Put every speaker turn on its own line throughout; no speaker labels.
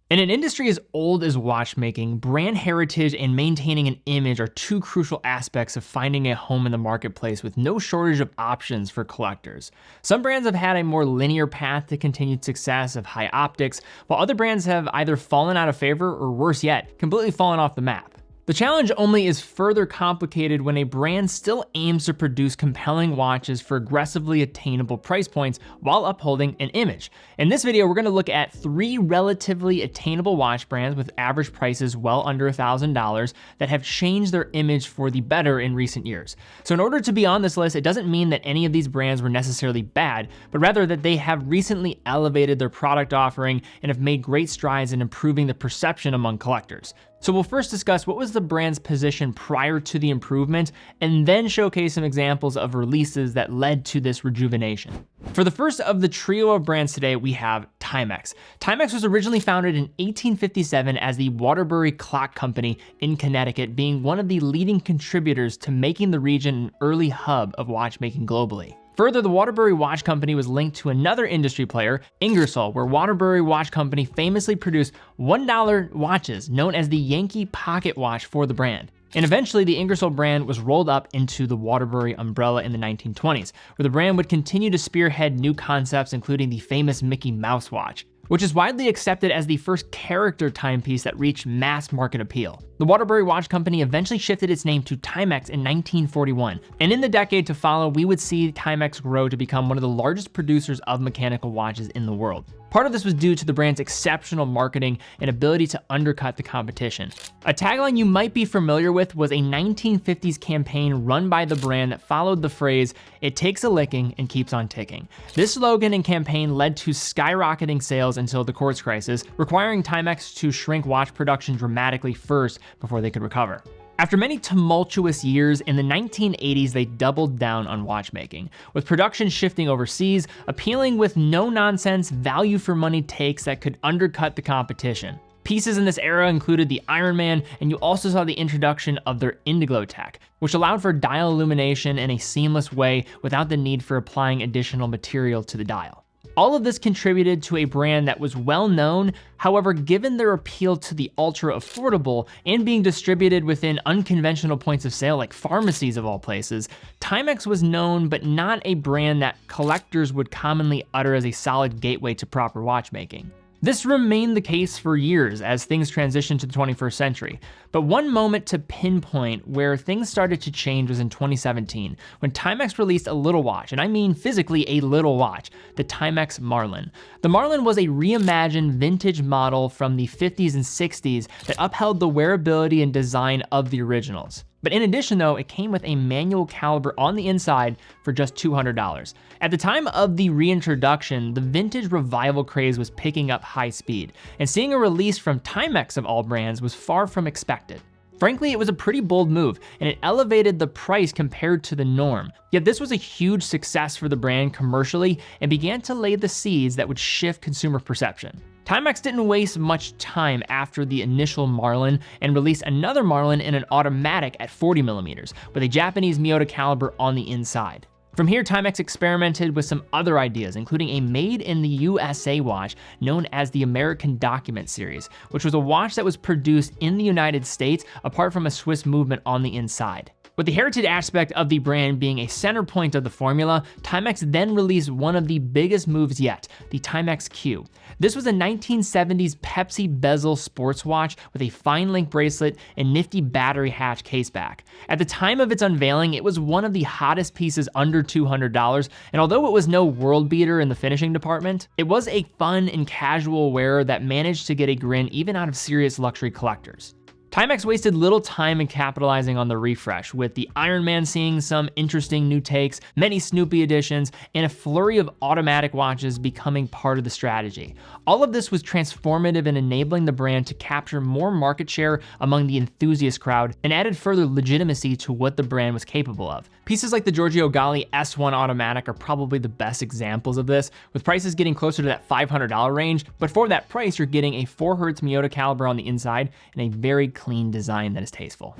In an industry as old as watchmaking, brand heritage and maintaining an image are two crucial aspects of finding a home in the marketplace with no shortage of options for collectors. Some brands have had a more linear path to continued success of high optics, while other brands have either fallen out of favor or worse yet, completely fallen off the map. The challenge only is further complicated when a brand still aims to produce compelling watches for aggressively attainable price points while upholding an image. In this video, we're gonna look at 3 relatively attainable watch brands with average prices well under $1,000 that have changed their image for the better in recent years. So in order to be on this list, it doesn't mean that any of these brands were necessarily bad, but rather that they have recently elevated their product offering and have made great strides in improving the perception among collectors. So we'll first discuss what was the brand's position prior to the improvement, and then showcase some examples of releases that led to this rejuvenation. For the first of the trio of brands today, we have Timex. Timex was originally founded in 1857 as the Waterbury Clock Company in Connecticut, being one of the leading contributors to making the region an early hub of watchmaking globally. Further, the Waterbury Watch Company was linked to another industry player, Ingersoll, where Waterbury Watch Company famously produced $1 watches known as the Yankee Pocket Watch for the brand. And eventually the Ingersoll brand was rolled up into the Waterbury umbrella in the 1920s, where the brand would continue to spearhead new concepts, including the famous Mickey Mouse watch, which is widely accepted as the first character timepiece that reached mass market appeal. The Waterbury Watch Company eventually shifted its name to Timex in 1941, and in the decade to follow, we would see Timex grow to become one of the largest producers of mechanical watches in the world. Part of this was due to the brand's exceptional marketing and ability to undercut the competition. A tagline you might be familiar with was a 1950s campaign run by the brand that followed the phrase, "It takes a licking and keeps on ticking." This slogan and campaign led to skyrocketing sales until the quartz crisis, requiring Timex to shrink watch production dramatically first before they could recover. After many tumultuous years, in the 1980s, they doubled down on watchmaking, with production shifting overseas, appealing with no-nonsense, value-for-money takes that could undercut the competition. Pieces in this era included the Iron Man, and you also saw the introduction of their Indiglo tech, which allowed for dial illumination in a seamless way without the need for applying additional material to the dial. All of this contributed to a brand that was well known. However, given their appeal to the ultra affordable and being distributed within unconventional points of sale like pharmacies of all places, Timex was known but not a brand that collectors would commonly utter as a solid gateway to proper watchmaking. This remained the case for years as things transitioned to the 21st century. But one moment to pinpoint where things started to change was in 2017, when Timex released a little watch, and I mean physically a little watch, the Timex Marlin. The Marlin was a reimagined vintage model from the 50s and 60s that upheld the wearability and design of the originals. But in addition though, it came with a manual caliber on the inside for just $200. At the time of the reintroduction, the vintage revival craze was picking up high speed, and seeing a release from Timex of all brands was far from expected. Frankly, it was a pretty bold move, and it elevated the price compared to the norm. Yet this was a huge success for the brand commercially and began to lay the seeds that would shift consumer perception. Timex didn't waste much time after the initial Marlin and released another Marlin in an automatic at 40mm with a Japanese Miyota caliber on the inside. From here, Timex experimented with some other ideas, including a made in the USA watch known as the American Document series, which was a watch that was produced in the United States apart from a Swiss movement on the inside. With the heritage aspect of the brand being a center point of the formula, Timex then released one of the biggest moves yet, the Timex Q. This was a 1970s Pepsi bezel sports watch with a fine link bracelet and nifty battery hatch caseback. At the time of its unveiling, it was one of the hottest pieces under $200, and although it was no world beater in the finishing department, it was a fun and casual wearer that managed to get a grin even out of serious luxury collectors. Timex wasted little time in capitalizing on the refresh, with the Iron Man seeing some interesting new takes, many Snoopy additions, and a flurry of automatic watches becoming part of the strategy. All of this was transformative in enabling the brand to capture more market share among the enthusiast crowd and added further legitimacy to what the brand was capable of. Pieces like the Giorgio Galli S1 automatic are probably the best examples of this, with prices getting closer to that $500 range, but for that price, you're getting a 4Hz Miyota caliber on the inside and a very clean design that is tasteful.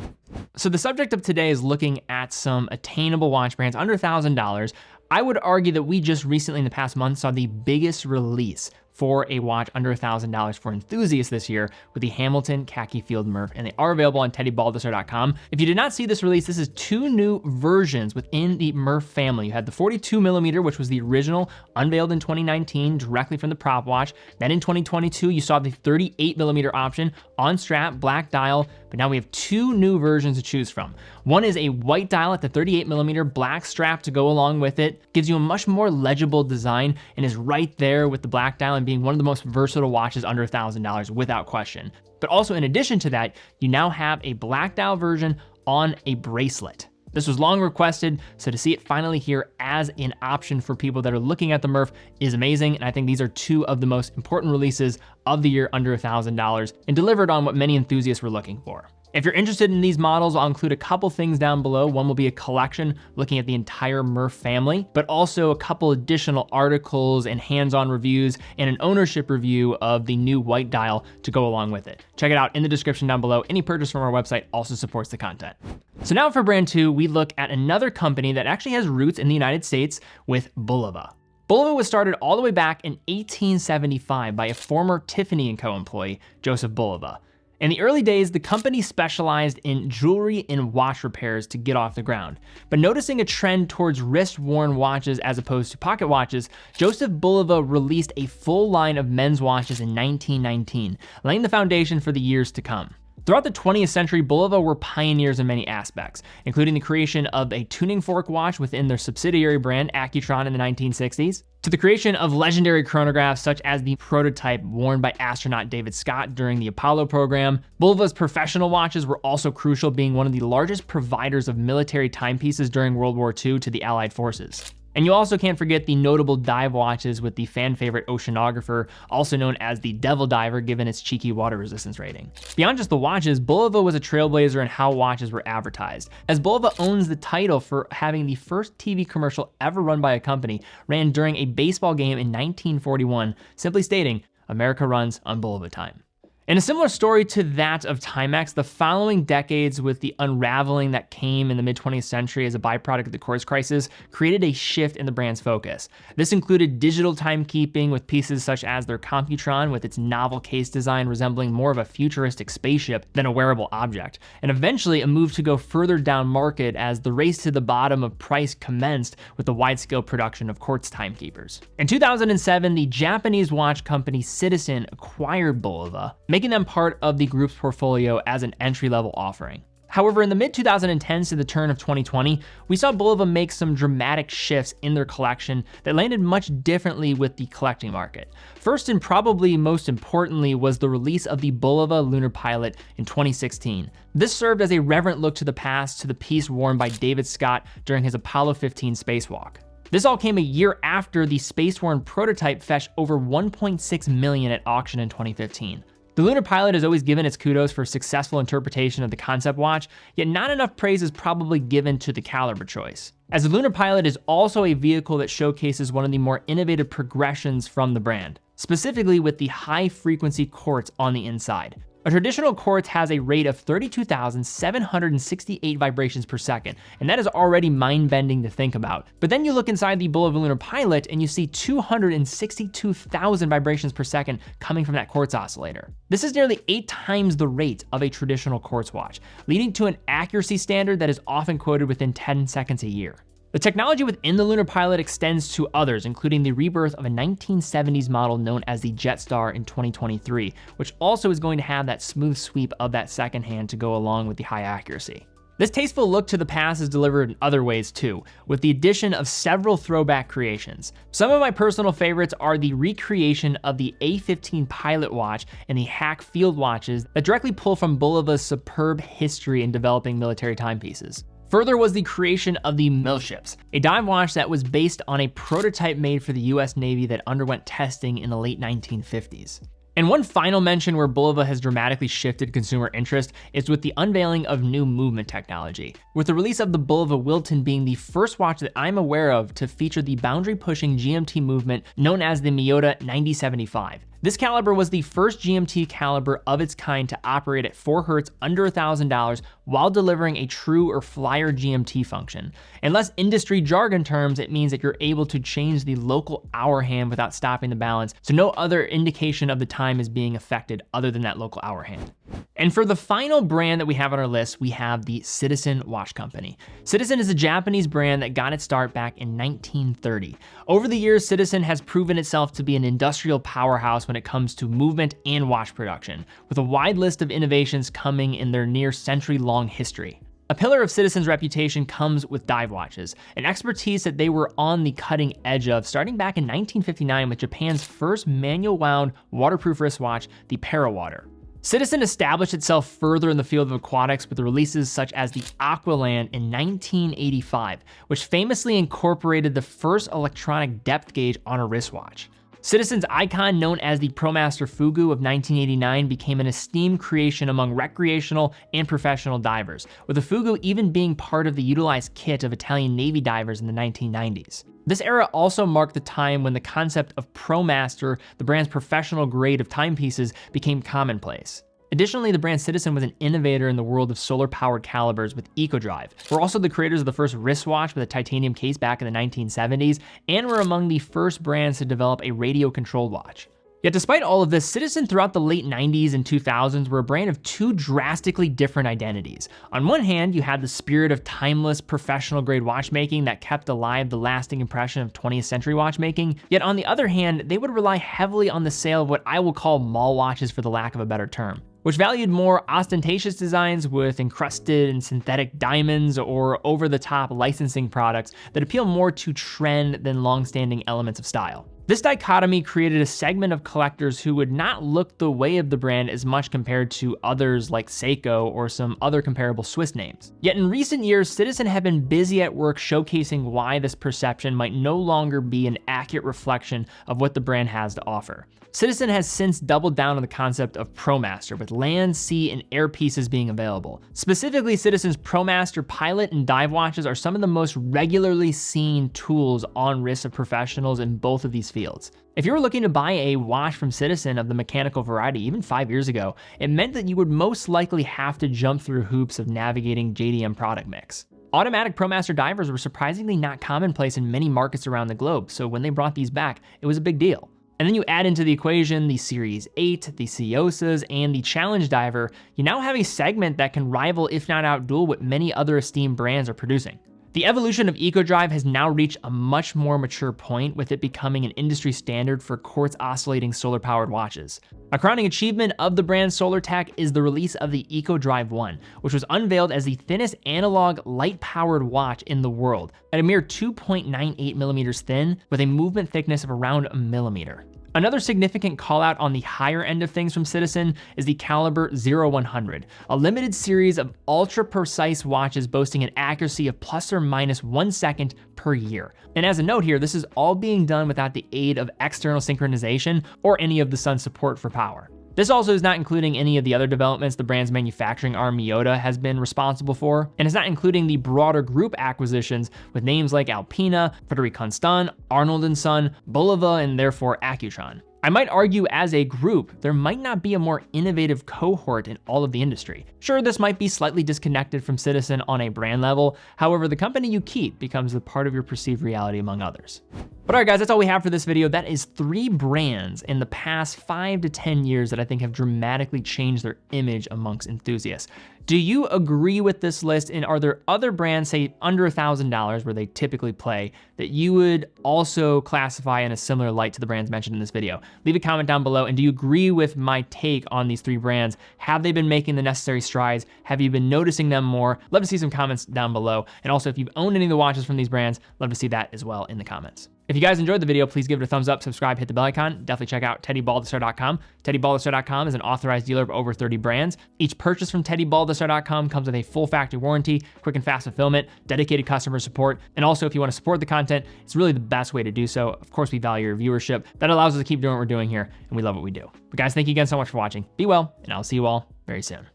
So the subject of today is looking at some attainable watch brands under $1,000. I would argue that we just recently in the past month saw the biggest release for a watch under $1,000 for enthusiasts this year with the Hamilton Khaki Field Murph, and they are available on teddybaldisser.com. If you did not see this release, this is two new versions within the Murph family. You had the 42mm, which was the original, unveiled in 2019 directly from the prop watch. Then in 2022, you saw the 38mm option on strap, black dial, but now we have two new versions to choose from. One is a white dial at the 38mm, black strap to go along with it, gives you a much more legible design and is right there with the black dial and being one of the most versatile watches under $1,000 without question. But also in addition to that, you now have a black dial version on a bracelet. This was long requested, so to see it finally here as an option for people that are looking at the Murph is amazing, and I think these are two of the most important releases of the year under $1,000 and delivered on what many enthusiasts were looking for. If you're interested in these models, I'll include a couple things down below. One will be a collection looking at the entire Murph family, but also a couple additional articles and hands-on reviews and an ownership review of the new white dial to go along with it. Check it out in the description down below. Any purchase from our website also supports the content. So now for brand two, we look at another company that actually has roots in the United States with Bulova. Bulova was started all the way back in 1875 by a former Tiffany & Co. employee, Joseph Bulova. In the early days, the company specialized in jewelry and watch repairs to get off the ground. But noticing a trend towards wrist-worn watches as opposed to pocket watches, Joseph Bulova released a full line of men's watches in 1919, laying the foundation for the years to come. Throughout the 20th century, Bulova were pioneers in many aspects, including the creation of a tuning fork watch within their subsidiary brand, Accutron, in the 1960s, to the creation of legendary chronographs such as the prototype worn by astronaut David Scott during the Apollo program. Bulova's professional watches were also crucial, being one of the largest providers of military timepieces during World War II to the Allied forces. And you also can't forget the notable dive watches with the fan favorite oceanographer, also known as the Devil Diver, given its cheeky water resistance rating. Beyond just the watches, Bulova was a trailblazer in how watches were advertised, as Bulova owns the title for having the first TV commercial ever run by a company ran during a baseball game in 1941, simply stating, "America runs on Bulova time." In a similar story to that of Timex, the following decades with the unraveling that came in the mid-20th century as a byproduct of the quartz crisis created a shift in the brand's focus. This included digital timekeeping with pieces such as their Computron with its novel case design resembling more of a futuristic spaceship than a wearable object, and eventually a move to go further down market as the race to the bottom of price commenced with the wide-scale production of quartz timekeepers. In 2007, the Japanese watch company Citizen acquired Bulova, making them part of the group's portfolio as an entry-level offering. However, in the mid-2010s to the turn of 2020, we saw Bulova make some dramatic shifts in their collection that landed much differently with the collecting market. First and probably most importantly was the release of the Bulova Lunar Pilot in 2016. This served as a reverent look to the past to the piece worn by David Scott during his Apollo 15 spacewalk. This all came a year after the space-worn prototype fetched over $1.6 million at auction in 2015. The Lunar Pilot has always given its kudos for successful interpretation of the concept watch, yet not enough praise is probably given to the caliber choice, as the Lunar Pilot is also a vehicle that showcases one of the more innovative progressions from the brand, specifically with the high-frequency quartz on the inside. A traditional quartz has a rate of 32,768 vibrations per second, and that is already mind-bending to think about. But then you look inside the Bulova Lunar Pilot and you see 262,000 vibrations per second coming from that quartz oscillator. This is nearly 8 times the rate of a traditional quartz watch, leading to an accuracy standard that is often quoted within 10 seconds a year. The technology within the Lunar Pilot extends to others, including the rebirth of a 1970s model known as the Jetstar in 2023, which also is going to have that smooth sweep of that second hand to go along with the high accuracy. This tasteful look to the past is delivered in other ways too, with the addition of several throwback creations. Some of my personal favorites are the recreation of the A15 Pilot watch and the Hack Field watches that directly pull from Bulova's superb history in developing military timepieces. Further was the creation of the Millships, a dive watch that was based on a prototype made for the US Navy that underwent testing in the late 1950s. And one final mention where Bulova has dramatically shifted consumer interest is with the unveiling of new movement technology, with the release of the Bulova Wilton being the first watch that I'm aware of to feature the boundary-pushing GMT movement known as the Miyota 9075. This caliber was the first GMT caliber of its kind to operate at 4 Hz under $1,000 while delivering a true or flyer GMT function. In less industry jargon terms, it means that you're able to change the local hour hand without stopping the balance, so no other indication of the time is being affected other than that local hour hand. And for the final brand that we have on our list, we have the Citizen Watch Company. Citizen is a Japanese brand that got its start back in 1930. Over the years, Citizen has proven itself to be an industrial powerhouse when it comes to movement and watch production, with a wide list of innovations coming in their near century-long history. A pillar of Citizen's reputation comes with dive watches, an expertise that they were on the cutting edge of starting back in 1959 with Japan's first manual wound waterproof wristwatch, the Parawater. Citizen established itself further in the field of aquatics with releases such as the Aqualand in 1985, which famously incorporated the first electronic depth gauge on a wristwatch. Citizen's icon, known as the ProMaster Fugu of 1989, became an esteemed creation among recreational and professional divers, with the Fugu even being part of the utilized kit of Italian Navy divers in the 1990s. This era also marked the time when the concept of ProMaster, the brand's professional grade of timepieces, became commonplace. Additionally, the brand Citizen was an innovator in the world of solar-powered calibers with EcoDrive. We're also the creators of the first wristwatch with a titanium case back in the 1970s, and were among the first brands to develop a radio-controlled watch. Yet despite all of this, Citizen throughout the late 90s and 2000s were a brand of two drastically different identities. On one hand, you had the spirit of timeless professional grade watchmaking that kept alive the lasting impression of 20th century watchmaking. Yet on the other hand, they would rely heavily on the sale of what I will call mall watches for the lack of a better term, which valued more ostentatious designs with encrusted and synthetic diamonds or over-the-top licensing products that appeal more to trend than long-standing elements of style. This dichotomy created a segment of collectors who would not look the way of the brand as much compared to others like Seiko or some other comparable Swiss names. Yet in recent years, Citizen have been busy at work showcasing why this perception might no longer be an accurate reflection of what the brand has to offer. Citizen has since doubled down on the concept of ProMaster, with land, sea, and air pieces being available. Specifically, Citizen's ProMaster pilot and dive watches are some of the most regularly seen tools on wrists of professionals in both of these fields. If you were looking to buy a watch from Citizen of the mechanical variety even 5 years ago, it meant that you would most likely have to jump through hoops of navigating JDM product mix. Automatic ProMaster divers were surprisingly not commonplace in many markets around the globe, so when they brought these back, it was a big deal. And then you add into the equation the Series 8, the Ciosas, and the Challenge Diver, you now have a segment that can rival, if not outduel, what many other esteemed brands are producing. The evolution of EcoDrive has now reached a much more mature point, with it becoming an industry standard for quartz oscillating solar-powered watches. A crowning achievement of the brand's solar tech is the release of the EcoDrive 1, which was unveiled as the thinnest analog light-powered watch in the world, at a mere 2.98 millimeters thin, with a movement thickness of around a millimeter. Another significant call out on the higher end of things from Citizen is the Caliber 0100, a limited series of ultra-precise watches boasting an accuracy of plus or minus 1 second per year. And as a note here, this is all being done without the aid of external synchronization or any of the sun's support for power. This also is not including any of the other developments the brand's manufacturing arm Miyota has been responsible for, and it's not including the broader group acquisitions with names like Alpina, Frederic Constant, Arnold & Son, Bulova, and therefore Accutron. I might argue as a group, there might not be a more innovative cohort in all of the industry. Sure, this might be slightly disconnected from Citizen on a brand level, however, the company you keep becomes a part of your perceived reality among others. But all right, guys, that's all we have for this video. That is 3 brands in the past 5 to 10 years that I think have dramatically changed their image amongst enthusiasts. Do you agree with this list? And are there other brands, say under $1,000 where they typically play, that you would also classify in a similar light to the brands mentioned in this video? Leave a comment down below. And do you agree with my take on these 3 brands? Have they been making the necessary strides? Have you been noticing them more? Love to see some comments down below. And also, if you've owned any of the watches from these brands, love to see that as well in the comments. If you guys enjoyed the video, please give it a thumbs up, subscribe, hit the bell icon. Definitely check out TeddyBaldTheStar.com. TeddyBaldTheStar.com is an authorized dealer of over 30 brands. Each purchase from TeddyBaldTheStar.com comes with a full factory warranty, quick and fast fulfillment, dedicated customer support. And also, if you want to support the content, it's really the best way to do so. Of course, we value your viewership. That allows us to keep doing what we're doing here, and we love what we do. But guys, thank you again so much for watching. Be well, and I'll see you all very soon.